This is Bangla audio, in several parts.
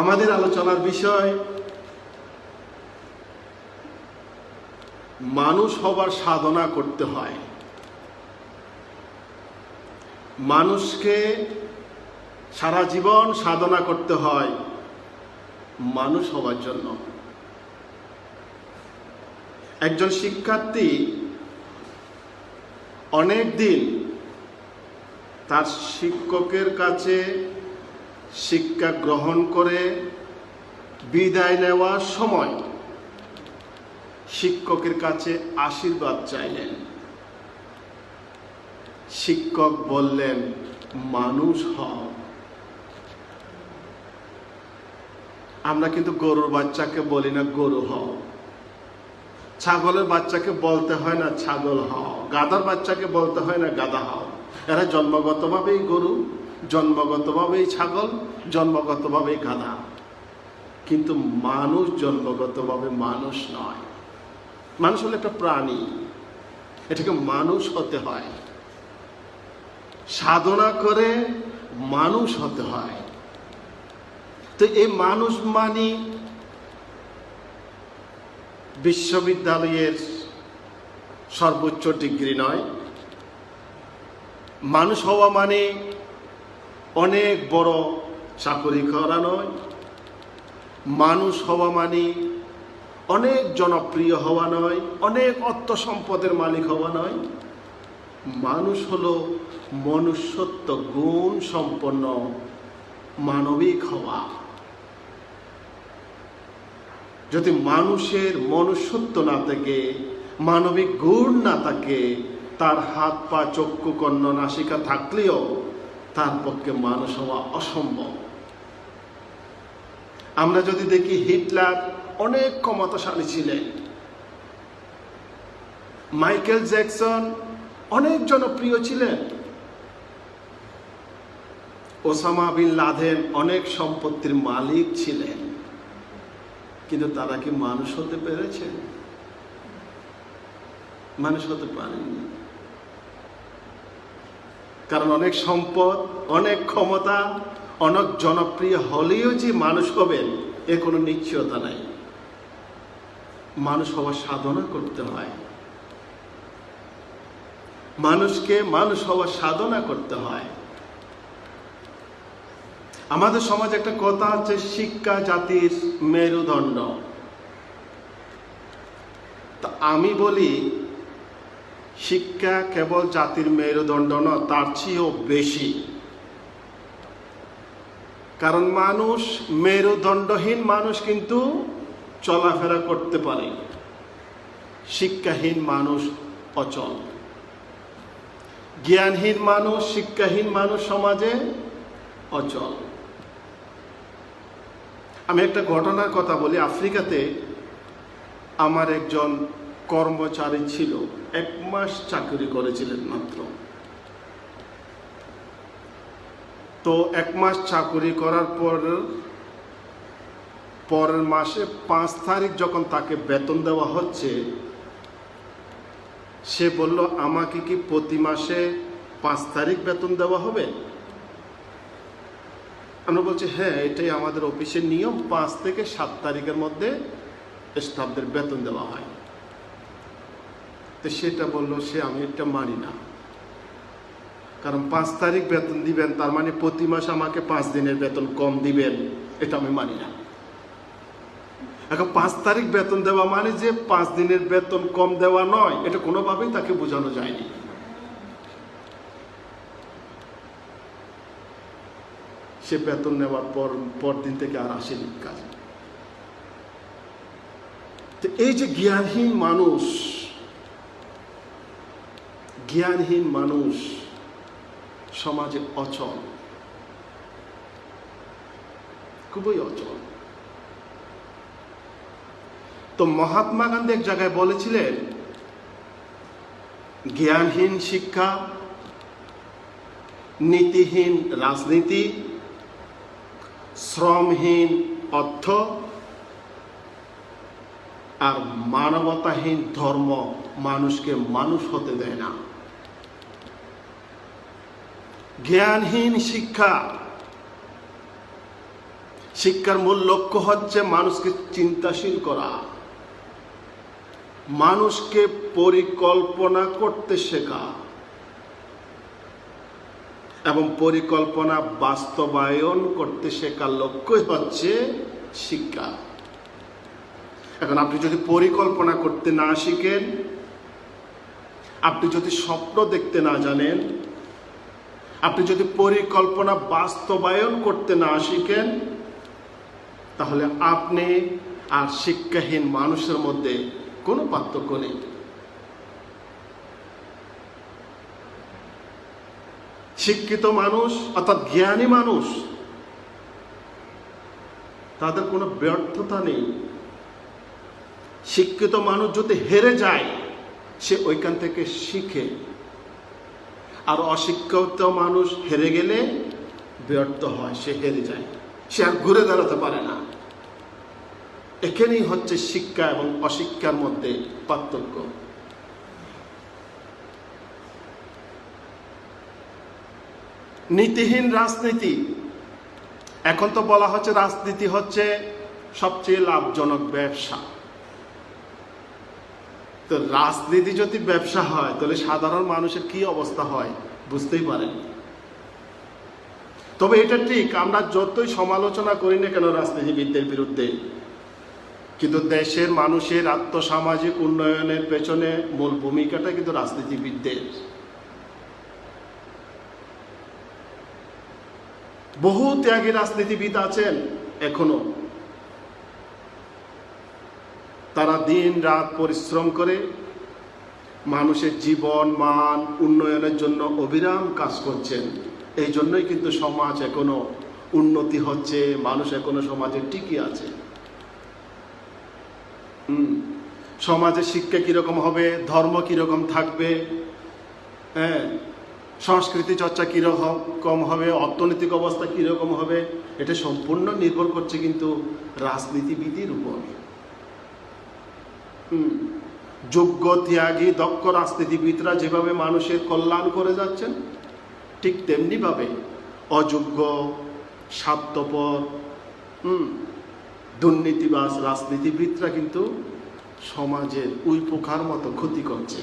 আমাদের আলোচনার বিষয় মানুষ হবার সাধনা করতে হয়। মানুষকে সারা জীবন সাধনা করতে হয় মানুষ হবার জন্য। একজন শিক্ষার্থী অনেক দিন তার শিক্ষকের কাছে শিক্ষা গ্রহণ করে বিদায় নেওয়ার সময় শিক্ষকের কাছে আশীর্বাদ চাইলেন। শিক্ষক বললেন, মানুষ হও। আমরা কিন্তু গরুর বাচ্চাকে বলি না গরু হও, ছাগলের বাচ্চাকে বলতে হয় না ছাগল হও, গাধার বাচ্চাকে বলতে হয় না গাধা হও। এরা জন্মগতভাবেই গরু, জন্মগতভাবেই ছাগল, জন্মগতভাবেই গাধা। কিন্তু মানুষ জন্মগতভাবে মানুষ নয়। মানুষ হলো একটা প্রাণী, এটাকে মানুষ হতে হয়, সাধনা করে মানুষ হতে হয়। তো এই মানুষ মানে বিশ্ববিদ্যালয়ের সর্বোচ্চ ডিগ্রি নয়। মানুষ হওয়া মানে অনেক বড় চাকরি করা নয়। মানুষ হওয়া মানে অনেক জনপ্রিয় হওয়া নয়, অনেক অর্থ সম্পদের মালিক হওয়া নয়। মানুষ হলো মনুষ্যত্ব গুণ সম্পন্ন মানবিক হওয়া। যদি মানুষের মনুষ্যত্ব না থাকে, মানবিক গুণ না থাকে, তার হাত পা চক্ষু কর্ণ নাসিকা থাকলেও তার পক্ষে মানুষ হওয়া অসম্ভব। আমরা যদি দেখি হিটলার অনেক ক্ষমতাশালী ছিলেন, মাইকেল জ্যাকসন অনেক জনপ্রিয় ছিলেন, ওসামা বিন লাদেন অনেক সম্পত্তির মালিক ছিলেন, কিন্তু তারা কি মানুষ হতে পেরেছে? মানুষ হতে পারেননি। কারণ অনেক সম্পদ, অনেক ক্ষমতা, অনেক জনপ্রিয় হলেও যে মানুষ হবেন এর কোনো নিশ্চয়তা নাই। মানুষ হওয়ার সাধনা করতে হয়, মানুষকে মানুষ হওয়ার সাধনা করতে হয়। আমাদের সমাজে একটা কথা আছে, শিক্ষা জাতির মেরুদণ্ড। তা আমি বলি, শিক্ষা কেবল জাতির মেরুদণ্ড নয়, তার চেয়েও বেশি। কারণ মানুষ, মেরুদণ্ডহীন মানুষ কিন্তু চলাফেরা করতে পারে, শিক্ষাহীন মানুষ অচল। জ্ঞানহীন মানুষ, শিক্ষাহীন মানুষ সমাজে অচল। আমি একটা ঘটনার কথা বলি। আফ্রিকাতে আমার একজন কর্মচারী ছিল, 1 মাস চাকরি করেছিলেন মাত্র। তো 1 মাস চাকরি করার পরের মাসে 5 তারিখ যখন তাকে বেতন দেওয়া হচ্ছে, সে বলল, আমাকে কি প্রতি মাসে 5 তারিখ বেতন দেওয়া হবে? আমরা বলছি, হ্যাঁ, এটাই আমাদের অফিসের নিয়ম, 5 থেকে 7 তারিখের মধ্যে স্টাফদের বেতন দেওয়া হয়। তো সেটা বললো, আমি এটা মানি না। কারণ 5 তারিখ বেতন দিবেন, তার মানে প্রতি মাসে আমাকে 5 দিনের বেতন কম দিবেন, এটা আমি মানি না। এখন 5 তারিখ বেতন দেওয়া মানে যে 5 দিনের বেতন কম দেওয়া নয়, এটা কোনোভাবেই তাকে বোঝানো যায়নি। সে বেতন নেওয়ার পর দিন থেকে আর আসেনি কাজে। তো এই যে জ্ঞানহীন মানুষ সমাজে অচল, খুবই অচল। তো মহাত্মা গান্ধী এক জায়গায় বলেছিলেন, জ্ঞানহীন শিক্ষা, নীতিহীন রাজনীতি, শ্রমহীন অর্থ আর মানবতাহীন ধর্ম মানুষকে মানুষ হতে দেয় না। জ্ঞানহীন শিক্ষা, শিক্ষার মূল লক্ষ্য হচ্ছে মানুষকে চিন্তাশীল করা, মানুষকে পরিকল্পনা করতে শেখা এবং পরিকল্পনা বাস্তবায়ন করতে শেখার লক্ষ্যই হচ্ছে শিক্ষা। এখন আপনি যদি পরিকল্পনা করতে না শিখেন, আপনি যদি স্বপ্ন দেখতে না জানেন, আপনি যদি পরিকল্পনা বাস্তবায়ন করতে না শিখেন, তাহলে আপনি আর শিক্ষাহীন মানুষের মধ্যে কোনো পার্থক্য নেই। শিক্ষিত মানুষ অর্থাৎ জ্ঞানী মানুষ, তাদের কোনো ব্যর্থতা নেই। শিক্ষিত মানুষ যদি হেরে যায়, সে ওইখান থেকে শিখে। আর অশিক্ষিত মানুষ হেরে গেলে ব্যর্থ হয়, সে হেরে যায়, সে আর ঘুরে দাঁড়াতে পারে না। এখানেই হচ্ছে শিক্ষা এবং অশিক্ষার মধ্যে পার্থক্য। নীতিহীন রাজনীতি, এখন তো বলা হচ্ছে রাজনীতি হচ্ছে সবচেয়ে লাভজনক ব্যবসা। তো রাজনীতি যদি ব্যবসা হয়, তাহলে সাধারণ মানুষের কি অবস্থা হয় বুঝতেই পারেন। তবে এটা ঠিক, আমরা যতই সমালোচনা করি না কেন রাজনীতিবিদদের বিরুদ্ধে, কিন্তু দেশের মানুষের আর্থসামাজিক উন্নয়নের পেছনে মূল ভূমিকাটা কিন্তু রাজনীতিবিদদের। বহু ত্যাগী রাজনীতিবিদ আছেন এখনো, তারা দিন রাত পরিশ্রম করে মানুষের জীবন মান উন্নয়নের জন্য অবিরাম কাজ করছেন। এই জন্যই কিন্তু সমাজ এখনো উন্নতি হচ্ছে, মানুষ এখনো সমাজে টিকে আছে। সমাজের শিক্ষা কিরকম হবে, ধর্ম কিরকম থাকবে, হ্যাঁ, সংস্কৃতি চর্চা কিরকম হবে, অর্থনৈতিক অবস্থা কিরকম হবে, এটা সম্পূর্ণ নির্ভর করছে কিন্তু রাজনীতিবিদের উপর। যোগ্য ত্যাগী দক্ষ রাজনীতিবিদরা যেভাবে মানুষের কল্যাণ করে যাচ্ছেন, ঠিক তেমনি ভাবে অযোগ্য স্বার্থপর দুর্নীতিবাজ রাজনীতিবিদরা কিন্তু সমাজের উই পোকার মতো ক্ষতি করছে।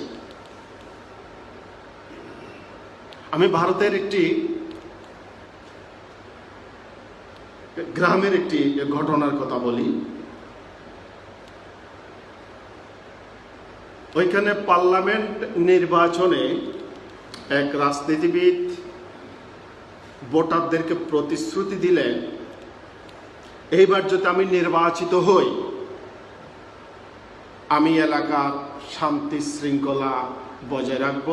আমি ভারতের একটি গ্রামের একটি ঘটনার কথা বলি। ওইখানে পার্লামেন্ট নির্বাচনে এক রাজনীতিবিদ ভোটারদেরকে প্রতিশ্রুতি দিলেন, এইবার যদি আমি নির্বাচিত হই, আমি এলাকার শান্তি শৃঙ্খলা বজায় রাখব,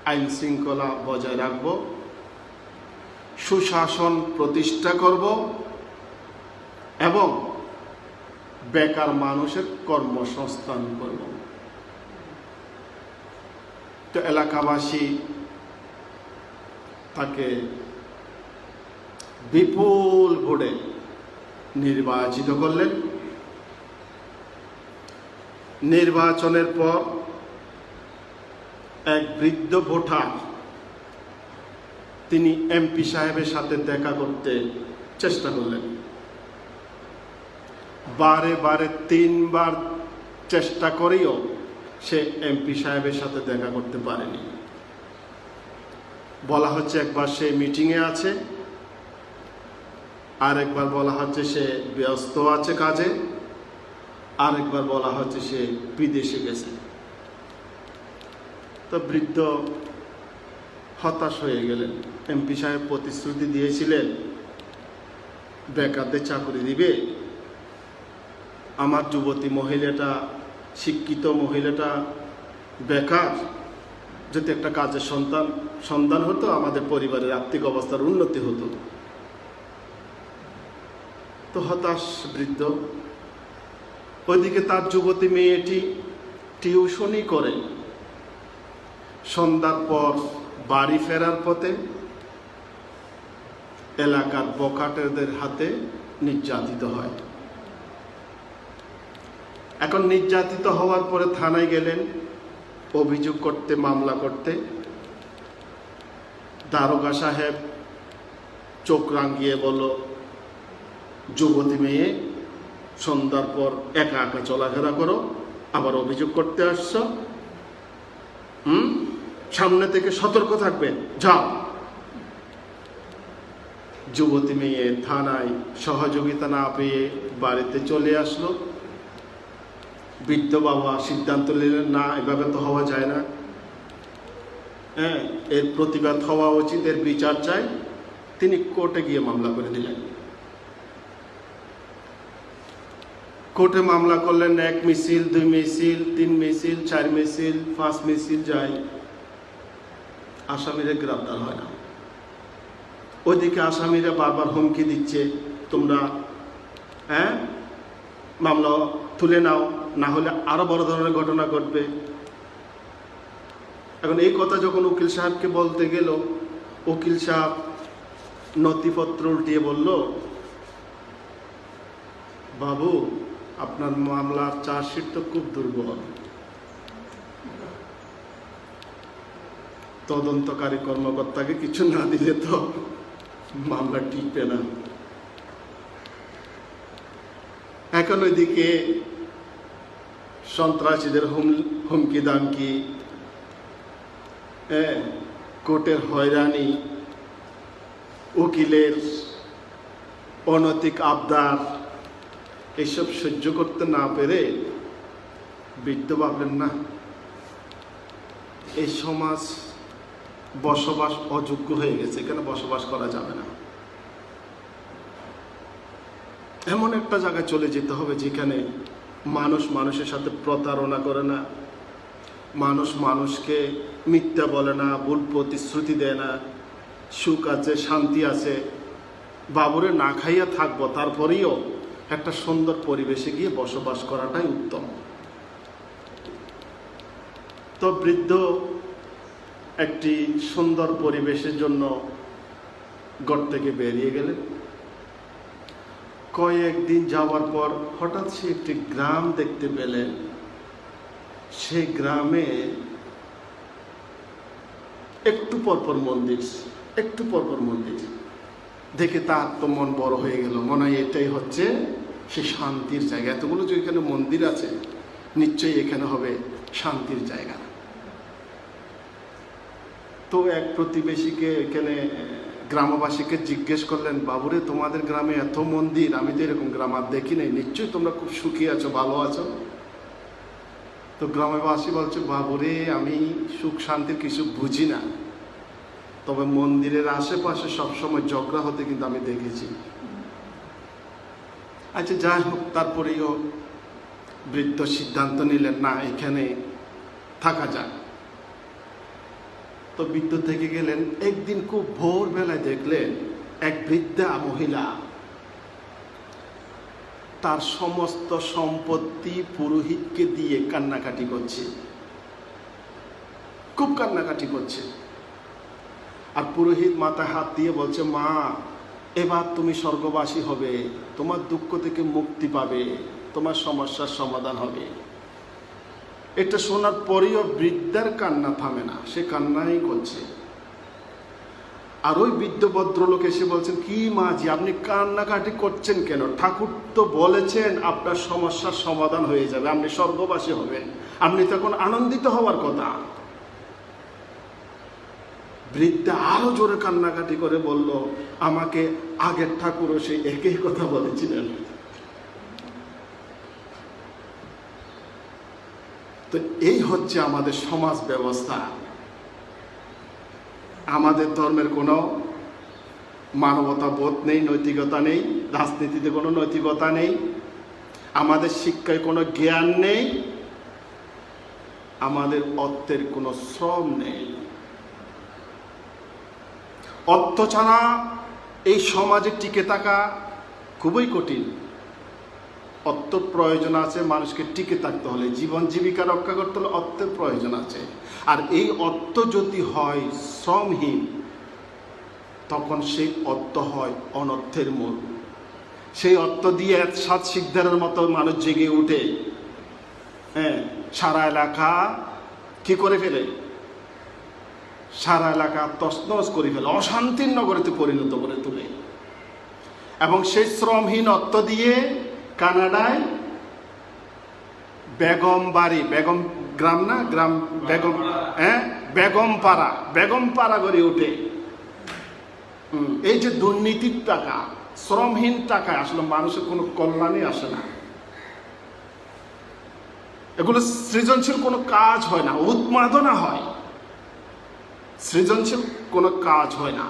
আইন শৃঙ্খলা বজায় রাখব, সুশাসন প্রতিষ্ঠা করব এবং বেকার মানুষের কর্মসংস্থান করব। তো এলাকাবাসী তাকে বিপুল ভোটে নির্বাচিত করলেন। নির্বাচনের পর এক বৃদ্ধ ভোটার তিনি এমপি সাহেবের সাথে দেখা করতে চেষ্টা করলেন। বারে বারে 3 বার চেষ্টা করেও সে এমপি সাহেবের সাথে দেখা করতে পারেনি। বলা হচ্ছে একবার সে মিটিংয়ে আছে, আর একবার বলা হচ্ছে সে ব্যস্ত আছে কাজে, আর একবার বলা হচ্ছে সে বিদেশে গেছে। তো বৃদ্ধ হতাশ হয়ে গেলেন। এমপি সাহেব প্রতিশ্রুতি দিয়েছিলেন বেকারদের চাকরি দিবে, আমার যুবতী মহিলাটা, শিক্ষিত মহিলাটা বেকার, যদি একটা কাজের সন্ধান হতো, আমাদের পরিবারের আর্থিক অবস্থার উন্নতি হতো। তো হতাশ বৃদ্ধ। ওইদিকে তার যুবতী মেয়েটি টিউশনি করে, সন্ধ্যার পর বাড়ি ফেরার পথে এলাকার বখাটেদের হাতে নির্যাতিত হয়। এখন নির্যাতিত হওয়ার পরে থানায় গেলেন অভিযোগ করতে, মামলা করতে। দারোগা সাহেব চোখ রাঙিয়ে বলল, যুবতী মেয়ে, সন্ধ্যার পর একা একা চলাফেরা করো, আবার অভিযোগ করতে আসছো। সামনে থেকে সতর্ক থাকবে, যাও। যুবতী মেয়ে থানায় সহযোগিতা না পেয়ে বাড়িতে চলে আসলো। বৃদ্ধ বাবা সিদ্ধান্ত নিলেন, না, এভাবে তো হওয়া যায় না, হ্যাঁ, এর প্রতিবাদ হওয়া উচিত, এর বিচার চাই। তিনি কোর্টে গিয়ে মামলা করে দিলেন। কোর্টে মামলা করলেন, 1 মিছিল, 2 মিছিল, 3 মিছিল, 4 মিছিল, 5 মিছিল যায়, আসামিরা গ্রেফতার হয় না। ওইদিকে আসামিরা বারবার হুমকি দিচ্ছে, তোমরা মামলা তুলে নাও, না হলে আরো বড় ধরনের ঘটনা ঘটবে। এখন এই কথা যখন উকিল সাহেবকে বলতে গেল, উকিল সাহেব নথিপত্র উল্টিয়ে বলল, বাবু, আপনার মামলার চার্জশিট তো খুব দুর্বল, তদন্তকারী কর্মকর্তাকে কিছু না দিলে তো মামলা টিকবে না। এখন ওইদিকে সন্ত্রাসীদের হুমকি দামকি, কোর্টের হয়রানি, উকিলের অনৈতিক আবদার, এসব সহ্য করতে না পেরে বৃদ্ধ ভাবলেন, না, এই সমাজ বসবাস অযোগ্য হয়ে গেছে, এখানে বসবাস করা যাবে না। এমন একটা জায়গায় চলে যেতে হবে যেখানে মানুষ মানুষের সাথে প্রতারণা করে না, মানুষ মানুষকে মিথ্যা বলে না, ভুল প্রতিশ্রুতি দেয় না, সুখ আছে, শান্তি আছে। বাবুরে না খাইয়া থাকবো, তারপরেও একটা সুন্দর পরিবেশে গিয়ে বসবাস করাটাই উত্তম। তো বৃদ্ধ একটি সুন্দর পরিবেশের জন্য ঘর থেকে বেরিয়ে গেলেন। কয়েকদিন যাওয়ার পর হঠাৎ সে একটি গ্রাম দেখতে পেলেন। সেই গ্রামে একটু পরপর মন্দির, একটু পরপর মন্দির দেখে তার তো মন বড় হয়ে গেল, মনে হয় এটাই হচ্ছে সে শান্তির জায়গা। এতগুলো যে এখানে মন্দির আছে, নিশ্চয়ই এখানে হবে শান্তির জায়গা। তো এক প্রতিবেশীকে, এখানে গ্রামবাসীকে জিজ্ঞেস করলেন, বাবুরে, তোমাদের গ্রামে এত মন্দির, আমি তো এরকম গ্রাম আর দেখি নাই, নিশ্চয়ই তোমরা খুব সুখী আছো, ভালো আছো। তো গ্রামবাসী বলছে, বাবুরে, আমি সুখ শান্তির কিছু বুঝি না, তবে মন্দিরের আশেপাশে সবসময় ঝগড়া হতে কিন্তু আমি দেখেছি। আচ্ছা, যাই হোক, তারপরেও বৃদ্ধ সিদ্ধান্ত নিলেন, না, এখানে থাকা যায়। তো বৃদ্ধ থেকে গেলেন। একদিন খুব ভোরবেলায় দেখলেন এক বৃদ্ধা মহিলা তার সমস্ত সম্পত্তি পুরোহিতকে দিয়ে কান্নাকাটি করছে, খুব কান্নাকাটি করছে। আর পুরোহিত মাথায় হাত দিয়ে বলছে, মা, এবার তুমি স্বর্গবাসী হবে, তোমার দুঃখ থেকে মুক্তি পাবে, তোমার সমস্যার সমাধান হবে। এটা শোনার পরেও বৃদ্ধার কান্না থামে না, সে কান্নাই করছে। আর ওই বৃদ্ধ ভদ্রলোক এসে বলছেন, কি মাঝি, আপনি কান্নাকাটি করছেন কেন? ঠাকুর তো বলেছেন আপনার সমস্যার সমাধান হয়ে যাবে, আপনি স্বর্গবাসী হবেন, আপনি তখন আনন্দিত হওয়ার কথা। বৃদ্ধা আরো জোরে কান্নাকাটি করে বলল, আমাকে আগের ঠাকুরও সেই একই কথা বলেছিলেন। তো এই হচ্ছে আমাদের সমাজ ব্যবস্থা। আমাদের ধর্মের কোনো মানবতা বোধ নেই, নৈতিকতা নেই, রাজনীতিতে কোনো নৈতিকতা নেই, আমাদের শিক্ষায় কোনো জ্ঞান নেই, আমাদের অর্থের কোনো শ্রম নেই। অর্থ ছাড়া এই সমাজে টিকে থাকা খুবই কঠিন। অর্থ প্রয়োজন আছে, মানুষকে টিকে থাকতে হলে, জীবন জীবিকা রক্ষা করতে হলে অর্থের প্রয়োজন আছে। আর এই অর্থ যদি হয় শ্রমহীন, তখন সেই অর্থ হয় অনর্থের মূল। সেই অর্থ দিয়ে সাত শিকদারের মতো মানুষ জেগে উঠে, সারা এলাকা কি করে ফেলে, সারা এলাকা তছনছ করে ফেলে, অশান্তির নগরীতে পরিণত করে তোলে। এবং সেই শ্রমহীন অর্থ দিয়ে কানাডায় বেগম বাড়ি, বেগম গ্রাম না গ্রাম, বেগম, হ্যাঁ বেগম পাড়া গড়ে ওঠে। এই যে দুর্নীতির টাকা, শ্রমহীন টাকা, আসলে মানুষের কোনো কল্যাণই আসে না। এগুলো সৃজনশীল কোনো কাজ হয় না, উন্মাদনা হয়, সৃজনশীল কোনো কাজ হয় না।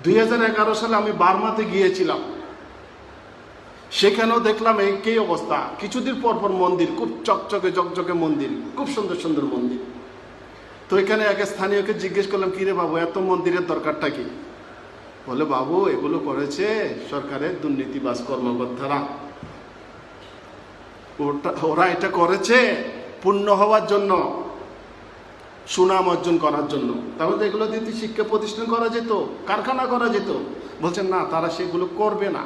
2011 সালে আমি বার্মাতে গিয়েছিলাম, সেখানেও দেখলাম একই অবস্থা। কিছুদিন পর পর মন্দির, খুব চকচকে মন্দির, খুব সুন্দর সুন্দর মন্দির। তো এখানে এক স্থানীয়কে জিজ্ঞেস করলাম, কিরে বাবু এত মন্দিরের দরকারটা কি? বলে, বাবু এগুলো করেছে সরকারের দুর্নীতিবাজ কর্মকর্তারা, ওরা এটা করেছে পূর্ণ হওয়ার জন্য, সুনাম অর্জন করার জন্য। তাহলে এগুলো দিয়ে শিক্ষা প্রতিষ্ঠান করা যেত, কারখানা করা যেত। বলছেন না, তারা সেগুলো করবে না,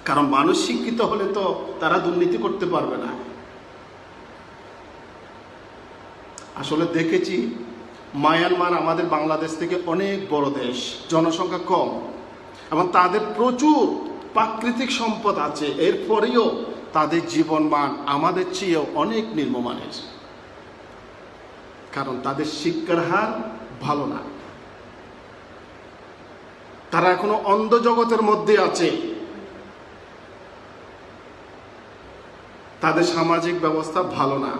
কারণ মানুষ শিক্ষিত হলে তো তারা দুর্নীতি করতে পারবে না। আসলে দেখেছি মায়ানমার আমাদের বাংলাদেশ থেকে অনেক বড় দেশ, জনসংখ্যা কম এবং তাদের প্রচুর প্রাকৃতিক সম্পদ আছে, এরপরেও তাদের জীবনমান আমাদের চেয়েও অনেক নিম্নমানের, কারণ তাদের শিক্ষার হার ভালো না। তারা এখনো অন্ধ জগতের মধ্যে আছে, তাদের সামাজিক ব্যবস্থা ভালো না।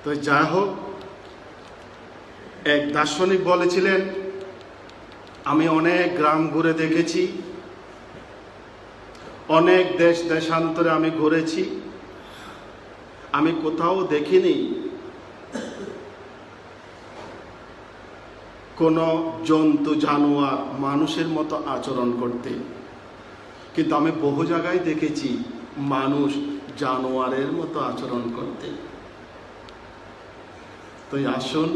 তো যাই হোক, এক দার্শনিক বলেছিলেন, আমি অনেক গ্রাম ঘুরে দেখেছি, অনেক দেশান্তরে আমি ঘুরেছি, আমি কোথাও দেখিনি কোনো জন্তু জানোয়ার মানুষের মতো আচরণ করতে, কিন্তু আমি বহু জায়গায় দেখেছি মানুষ জানোয়ারের মতো আচরণ করতে। তো আসুন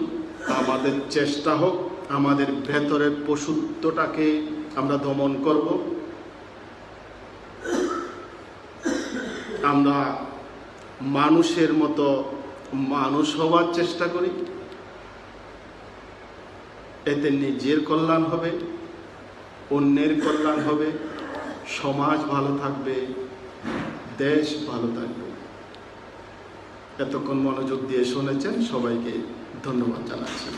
আমাদের চেষ্টা হোক, আমাদের ভেতরের পশুত্বটাকে আমরা দমন করব, আমরা মানুষের মতো মানুষ হওয়ার চেষ্টা করি। এতে নিজের কল্যাণ হবে, অন্যের কল্যাণ হবে, সমাজ ভালো থাকবে, দেশ ভালো থাকবে। এতক্ষণ মনোযোগ দিয়ে শুনেছেন, সবাইকে ধন্যবাদ জানাচ্ছি।